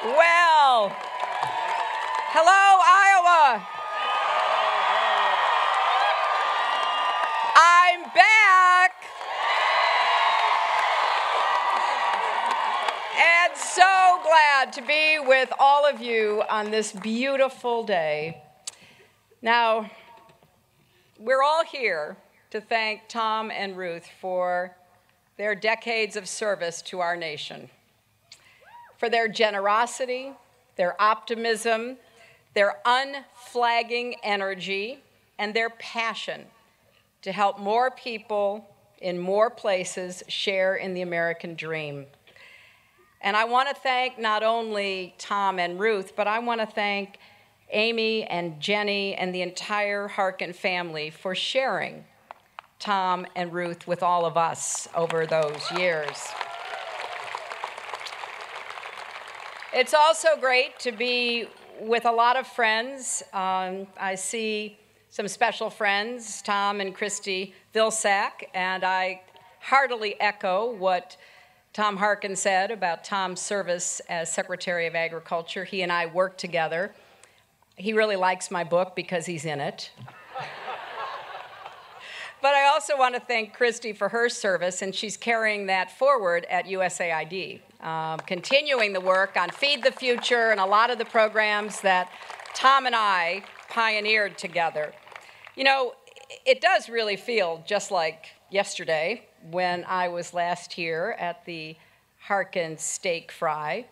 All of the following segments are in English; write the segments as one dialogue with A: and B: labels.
A: Well, hello, Iowa. I'm back. And so glad to be with all of you on this beautiful day. Now, we're all here to thank Tom and Ruth for their decades of service to our nation, for their generosity, their optimism, their unflagging energy, and their passion to help more people in more places share in the American dream. And I want to thank not only Tom and Ruth, but I want to thank Amy and Jenny and the entire Harkin family for sharing Tom and Ruth with all of us over those years. It's also great to be with a lot of friends. I see some special friends, Tom and Christy Vilsack, and I heartily echo what Tom Harkin said about Tom's service as Secretary of Agriculture. He and I worked together. He really likes my book because he's in it. But I also want to thank Christy for her service, and she's carrying that forward at USAID, continuing the work on Feed the Future and a lot of the programs that Tom and I pioneered together. You know, it does really feel just like yesterday when I was last here at the Harkin steak fry,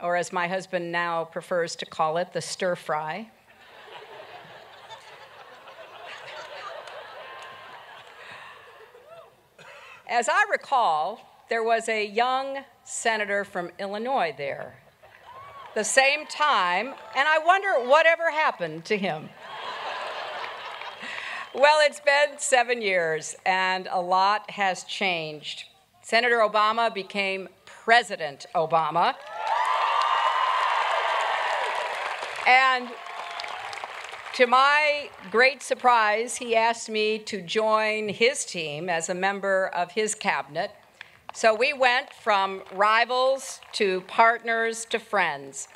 A: or as my husband now prefers to call it, the stir fry. As I recall, there was a young senator from Illinois there the same time, and I wonder whatever happened to him. Well, it's been 7 years, and a lot has changed. Senator Obama became President Obama. And to my great surprise, he asked me to join his team as a member of his cabinet. So we went from rivals to partners to friends.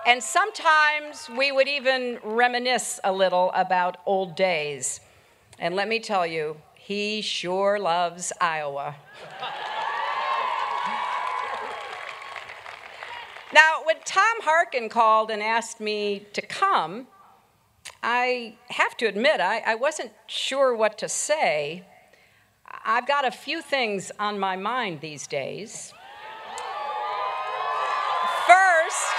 A: And sometimes we would even reminisce a little about old days. And let me tell you, he sure loves Iowa. Now, when Tom Harkin called and asked me to come, I have to admit, I wasn't sure what to say. I've got a few things on my mind these days. First,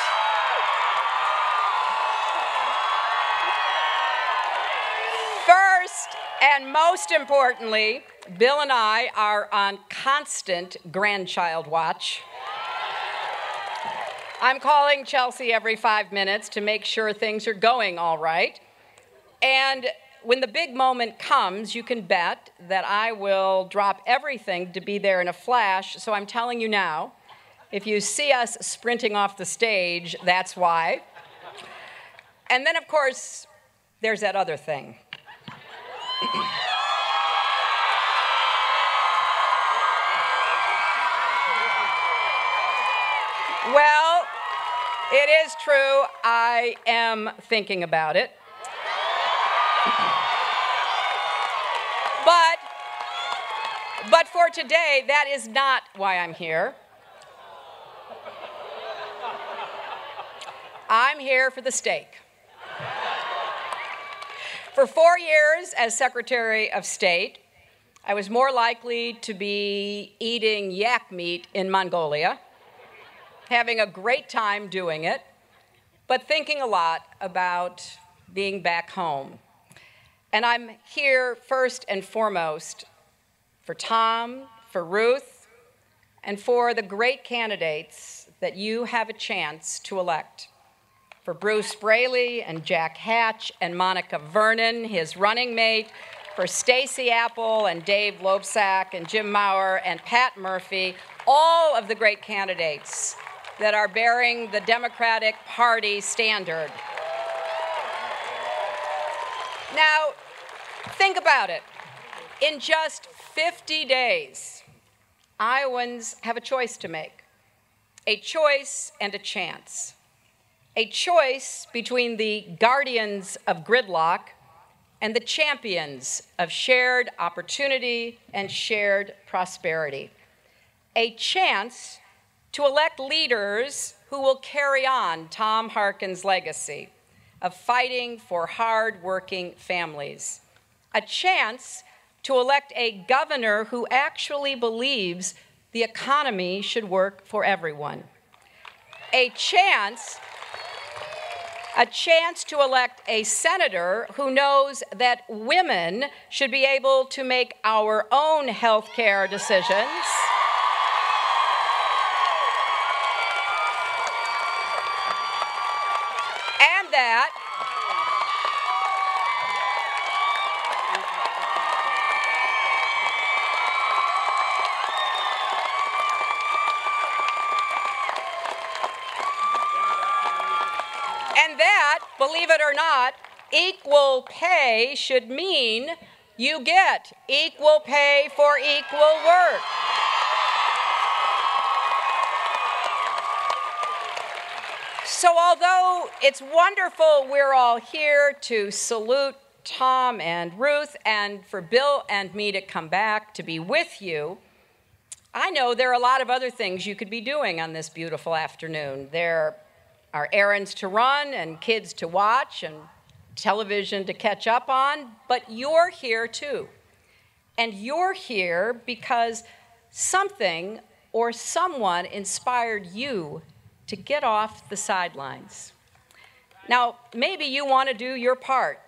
A: and most importantly, Bill and I are on constant grandchild watch. I'm calling Chelsea every 5 minutes to make sure things are going all right. And when the big moment comes, you can bet that I will drop everything to be there in a flash. So I'm telling you now, if you see us sprinting off the stage, that's why. And then, of course, there's that other thing. Well, it is true, I am thinking about it. But for today, that is not why I'm here. I'm here for the steak. For 4 years as Secretary of State, I was more likely to be eating yak meat in Mongolia, having a great time doing it, but thinking a lot about being back home. And I'm here first and foremost for Tom, for Ruth, and for the great candidates that you have a chance to elect. For Bruce Braley and Jack Hatch and Monica Vernon, his running mate, for Stacey Apple and Dave Loebsack and Jim Maurer and Pat Murphy, all of the great candidates that are bearing the Democratic Party standard. Now, think about it. In just 50 days, Iowans have a choice to make, a choice and a chance. A choice between the guardians of gridlock and the champions of shared opportunity and shared prosperity. A chance to elect leaders who will carry on Tom Harkin's legacy of fighting for hard-working families. A chance to elect a governor who actually believes the economy should work for everyone. A chance to elect a senator who knows that women should be able to make our own health care decisions. And that, believe it or not, equal pay should mean you get equal pay for equal work. So although it's wonderful we're all here to salute Tom and Ruth and for Bill and me to come back to be with you, I know there are a lot of other things you could be doing on this beautiful afternoon. There are errands to run and kids to watch and television to catch up on, but you're here too. And you're here because something or someone inspired you to get off the sidelines. Now, maybe you want to do your part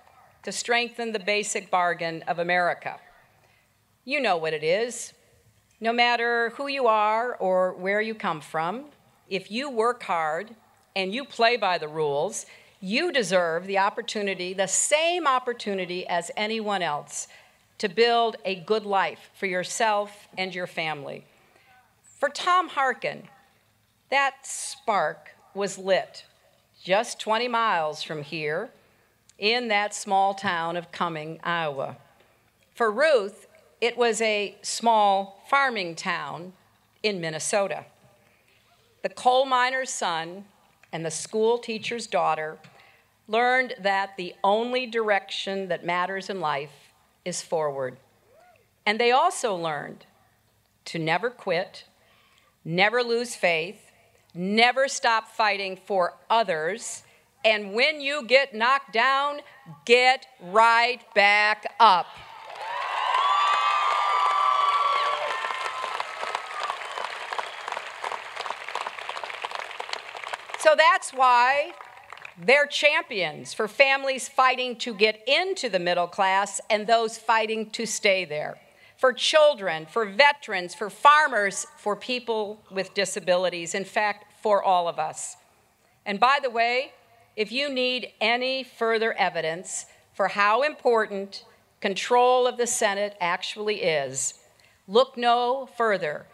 A: to strengthen the basic bargain of America. You know what it is. No matter who you are or where you come from, if you work hard and you play by the rules, you deserve the opportunity, the same opportunity as anyone else, to build a good life for yourself and your family. For Tom Harkin, that spark was lit just 20 miles from here in that small town of Cumming, Iowa. For Ruth, it was a small farming town in Minnesota. The coal miner's son and the school teacher's daughter learned that the only direction that matters in life is forward. And they also learned to never quit, never lose faith, never stop fighting for others, and when you get knocked down, get right back up. So that's why they're champions for families fighting to get into the middle class and those fighting to stay there. For children, for veterans, for farmers, for people with disabilities, in fact, for all of us. And by the way, if you need any further evidence for how important control of the Senate actually is, look no further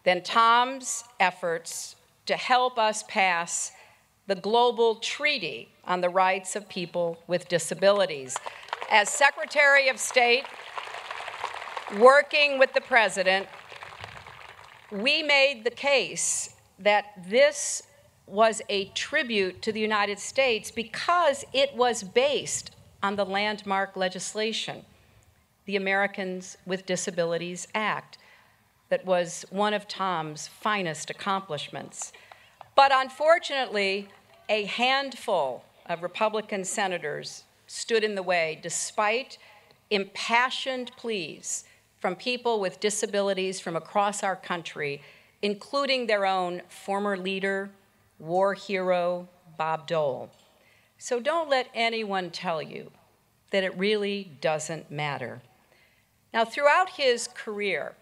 A: than Tom's efforts to help us pass the global treaty on the rights of people with disabilities. As Secretary of State, working with the President, we made the case that this was a tribute to the United States because it was based on the landmark legislation, the Americans with Disabilities Act, that was one of Tom's finest accomplishments. But unfortunately, a handful of Republican senators stood in the way despite impassioned pleas from people with disabilities from across our country, including their own former leader, war hero, Bob Dole. So don't let anyone tell you that it really doesn't matter. Now, throughout his career,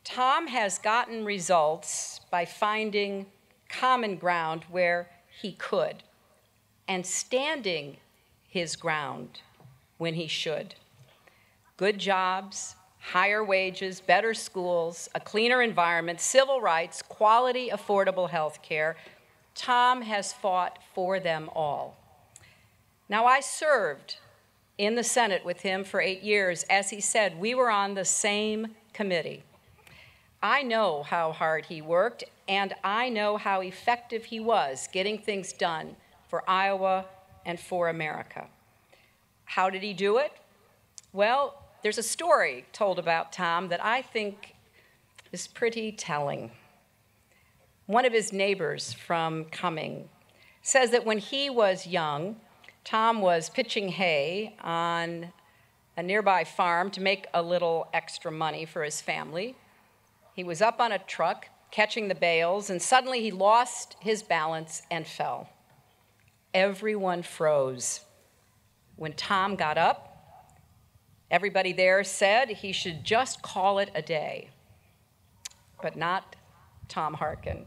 A: Tom has gotten results by finding common ground where he could and standing his ground when he should. Good jobs, higher wages, better schools, a cleaner environment, civil rights, quality, affordable health care. Tom has fought for them all. Now, I served in the Senate with him for 8 years. As he said, we were on the same committee. I know how hard he worked, and I know how effective he was getting things done for Iowa and for America. How did he do it? Well, there's a story told about Tom that I think is pretty telling. One of his neighbors from Cumming says that when he was young, Tom was pitching hay on a nearby farm to make a little extra money for his family. He was up on a truck catching the bales, and suddenly he lost his balance and fell. Everyone froze. When Tom got up, everybody there said he should just call it a day. But not Tom Harkin.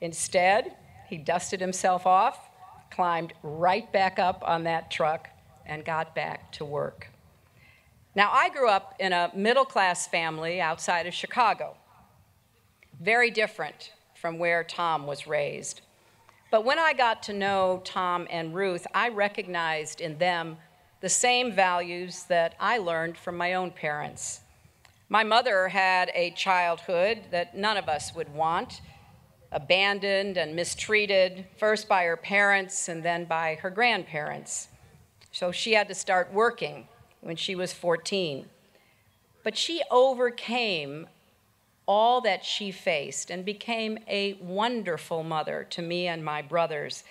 A: Instead, he dusted himself off, climbed right back up on that truck, and got back to work. Now, I grew up in a middle-class family outside of Chicago, very different from where Tom was raised. But when I got to know Tom and Ruth, I recognized in them the same values that I learned from my own parents. My mother had a childhood that none of us would want, abandoned and mistreated, first by her parents and then by her grandparents. So she had to start working when she was 14. But she overcame all that she faced and became a wonderful mother to me and my brothers.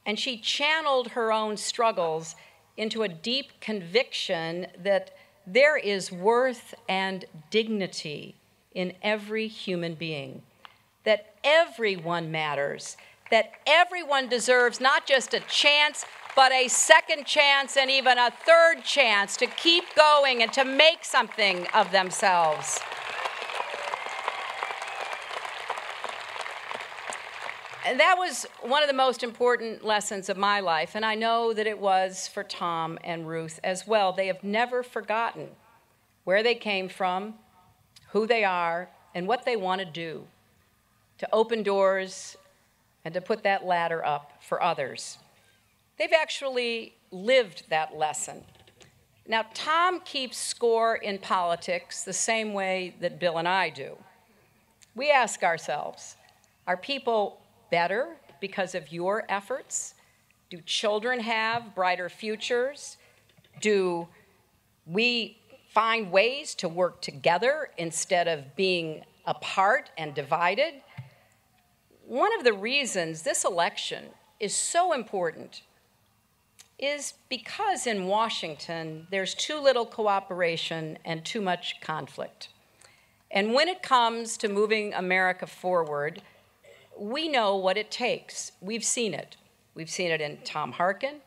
A: And she channeled her own struggles into a deep conviction that there is worth and dignity in every human being, that everyone matters, that everyone deserves not just a chance, but a second chance and even a third chance to keep going and to make something of themselves. And that was one of the most important lessons of my life, and I know that it was for Tom and Ruth as well. They have never forgotten where they came from, who they are, and what they want to do to open doors and to put that ladder up for others. They've actually lived that lesson. Now, Tom keeps score in politics the same way that Bill and I do. We ask ourselves, are people better because of your efforts? Do children have brighter futures? Do we find ways to work together instead of being apart and divided? One of the reasons this election is so important is because in Washington there's too little cooperation and too much conflict. And when it comes to moving America forward, we know what it takes. We've seen it. We've seen it in Tom Harkin,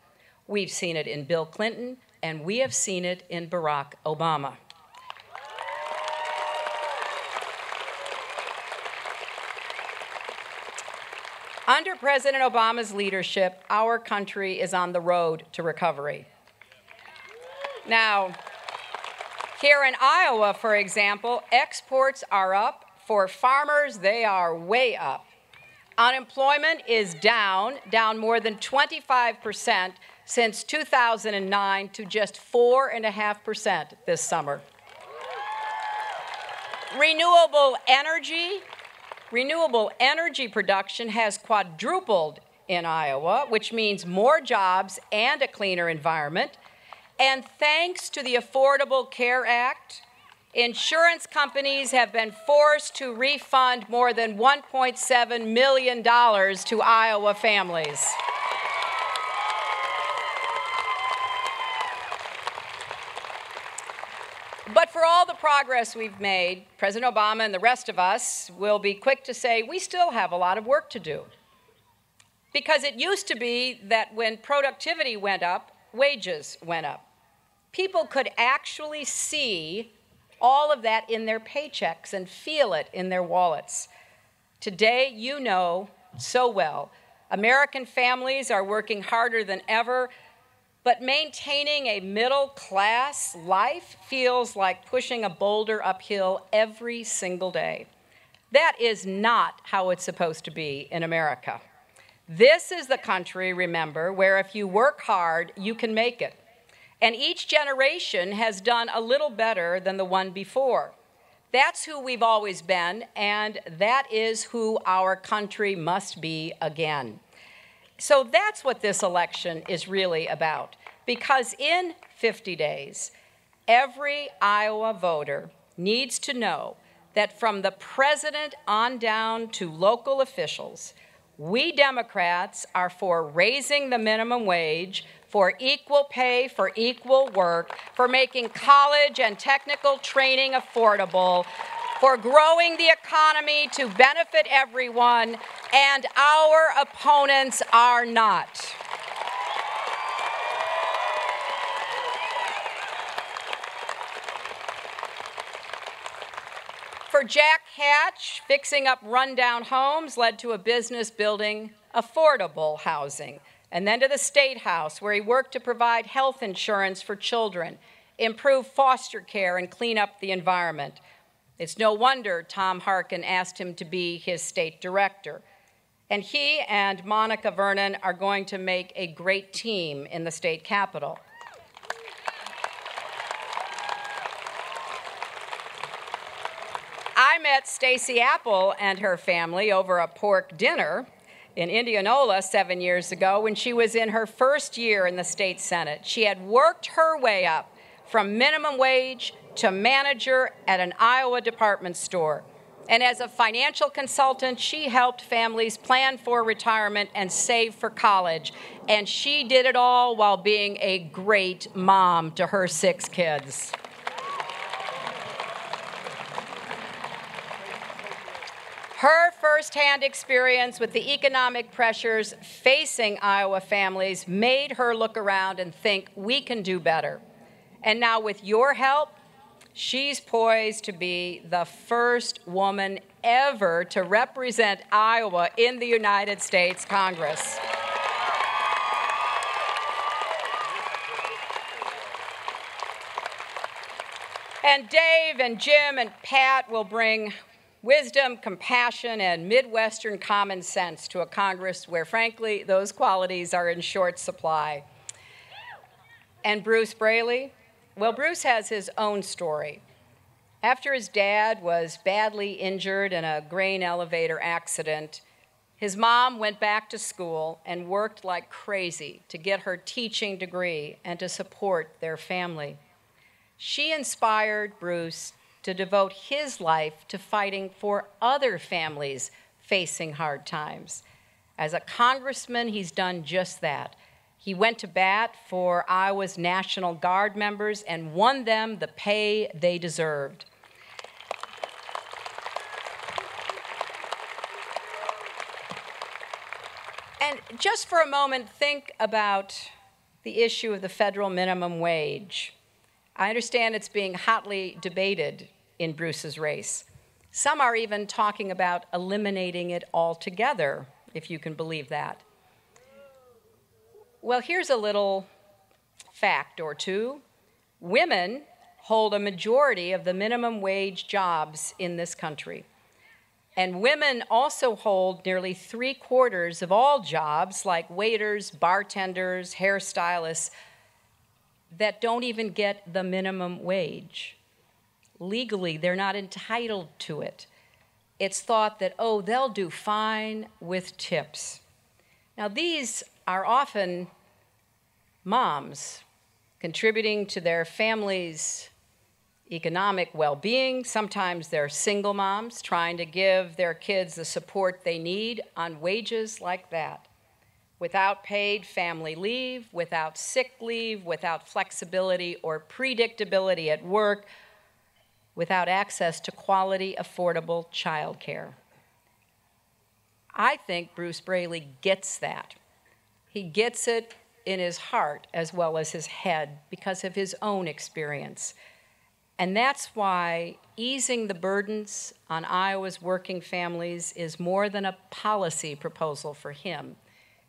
A: we've seen it in Bill Clinton, and we have seen it in Barack Obama. Under President Obama's leadership, our country is on the road to recovery. Now, here in Iowa, for example, exports are up. For farmers, they are way up. Unemployment is down more than 25% since 2009 to just 4.5% this summer. Renewable energy production has quadrupled in Iowa, which means more jobs and a cleaner environment. And thanks to the Affordable Care Act, insurance companies have been forced to refund more than $1.7 million to Iowa families. But for all the progress we've made, President Obama and the rest of us will be quick to say we still have a lot of work to do. Because it used to be that when productivity went up, wages went up. People could actually see all of that in their paychecks and feel it in their wallets. Today, you know so well, American families are working harder than ever, but maintaining a middle-class life feels like pushing a boulder uphill every single day. That is not how it's supposed to be in America. This is the country, remember, where if you work hard, you can make it. And each generation has done a little better than the one before. That's who we've always been, and that is who our country must be again. So that's what this election is really about, because in 50 days, every Iowa voter needs to know that from the president on down to local officials, we Democrats are for raising the minimum wage, for equal pay for equal work, for making college and technical training affordable, for growing the economy to benefit everyone, and our opponents are not. For Jack Hatch, fixing up rundown homes led to a business building affordable housing, and then to the State House, where he worked to provide health insurance for children, improve foster care, and clean up the environment. It's no wonder Tom Harkin asked him to be his state director. And he and Monica Vernon are going to make a great team in the state capitol. I met Stacey Apple and her family over a pork dinner in Indianola 7 years ago when she was in her first year in the state Senate. She had worked her way up from minimum wage to manager at an Iowa department store. And as a financial consultant, she helped families plan for retirement and save for college. And she did it all while being a great mom to her 6 kids. Her firsthand experience with the economic pressures facing Iowa families made her look around and think, we can do better. And now with your help, she's poised to be the first woman ever to represent Iowa in the United States Congress. And Dave and Jim and Pat will bring wisdom, compassion, and Midwestern common sense to a Congress where, frankly, those qualities are in short supply. And Bruce Braley? Well, Bruce has his own story. After his dad was badly injured in a grain elevator accident, his mom went back to school and worked like crazy to get her teaching degree and to support their family. She inspired Bruce to devote his life to fighting for other families facing hard times. As a congressman, he's done just that. He went to bat for Iowa's National Guard members and won them the pay they deserved. And just for a moment, think about the issue of the federal minimum wage. I understand it's being hotly debated in Bruce's race. Some are even talking about eliminating it altogether, if you can believe that. Well, here's a little fact or two. Women hold a majority of the minimum wage jobs in this country. And women also hold nearly 3/4 of all jobs, like waiters, bartenders, hairstylists, that don't even get the minimum wage. Legally, they're not entitled to it. It's thought that, oh, they'll do fine with tips. Now, these are often moms contributing to their family's economic well-being. Sometimes they're single moms trying to give their kids the support they need on wages like that, without paid family leave, without sick leave, without flexibility or predictability at work, without access to quality, affordable childcare. I think Bruce Braley gets that. He gets it in his heart as well as his head because of his own experience. And that's why easing the burdens on Iowa's working families is more than a policy proposal for him.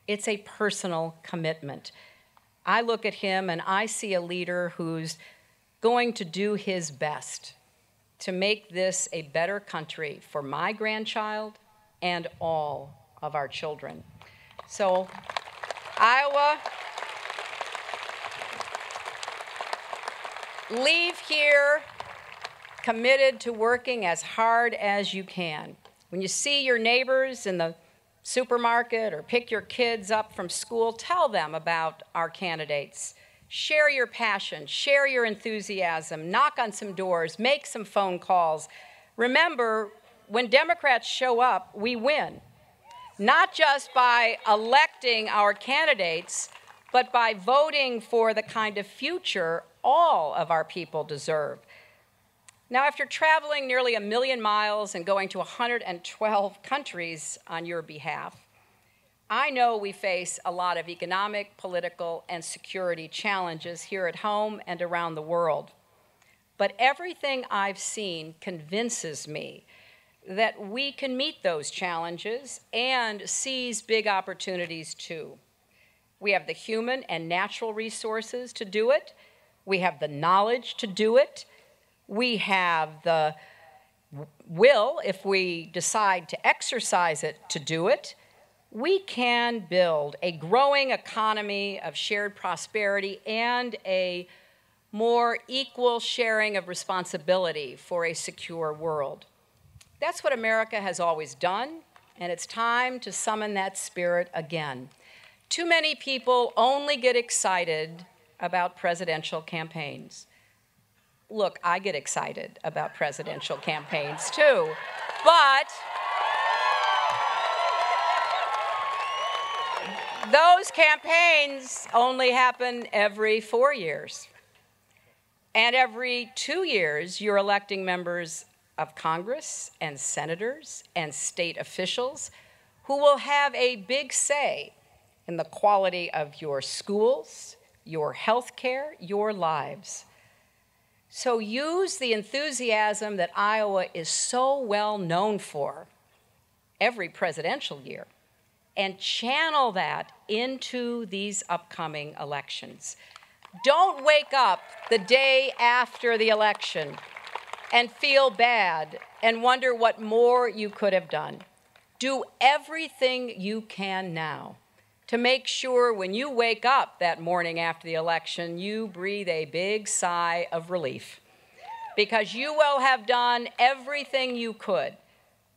A: It's a personal commitment. I look at him and I see a leader who's going to do his best to make this a better country for my grandchild and all of our children. So, Iowa, leave here committed to working as hard as you can. When you see your neighbors in the supermarket or pick your kids up from school, tell them about our candidates. Share your passion, share your enthusiasm, knock on some doors, make some phone calls. Remember, when Democrats show up, we win. Not just by electing our candidates, but by voting for the kind of future all of our people deserve. Now, after traveling nearly 1 million miles and going to 112 countries on your behalf, I know we face a lot of economic, political, and security challenges here at home and around the world. But everything I've seen convinces me that we can meet those challenges and seize big opportunities too. We have the human and natural resources to do it. We have the knowledge to do it. We have the will, if we decide to exercise it, to do it. We can build a growing economy of shared prosperity and a more equal sharing of responsibility for a secure world. That's what America has always done, and it's time to summon that spirit again. Too many people only get excited about presidential campaigns. Look, I get excited about presidential campaigns too, but those campaigns only happen every 4 years. And every 2 years, you're electing members of Congress and senators and state officials who will have a big say in the quality of your schools, your health care, your lives. So use the enthusiasm that Iowa is so well known for every presidential year and channel that into these upcoming elections. Don't wake up the day after the election and feel bad and wonder what more you could have done. Do everything you can now to make sure when you wake up that morning after the election, you breathe a big sigh of relief, because you will have done everything you could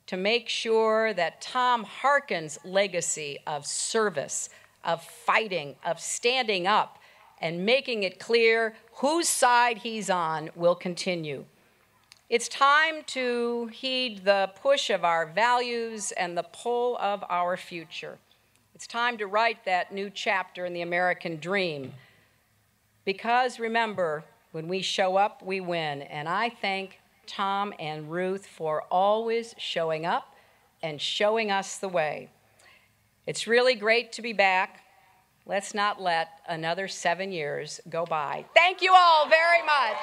A: to make sure that Tom Harkin's legacy of service, of fighting, of standing up, and making it clear whose side he's on will continue. It's time to heed the push of our values and the pull of our future. It's time to write that new chapter in the American dream. Because remember, when we show up, we win. And I thank Tom and Ruth for always showing up and showing us the way. It's really great to be back. Let's not let another 7 years go by. Thank you all very much.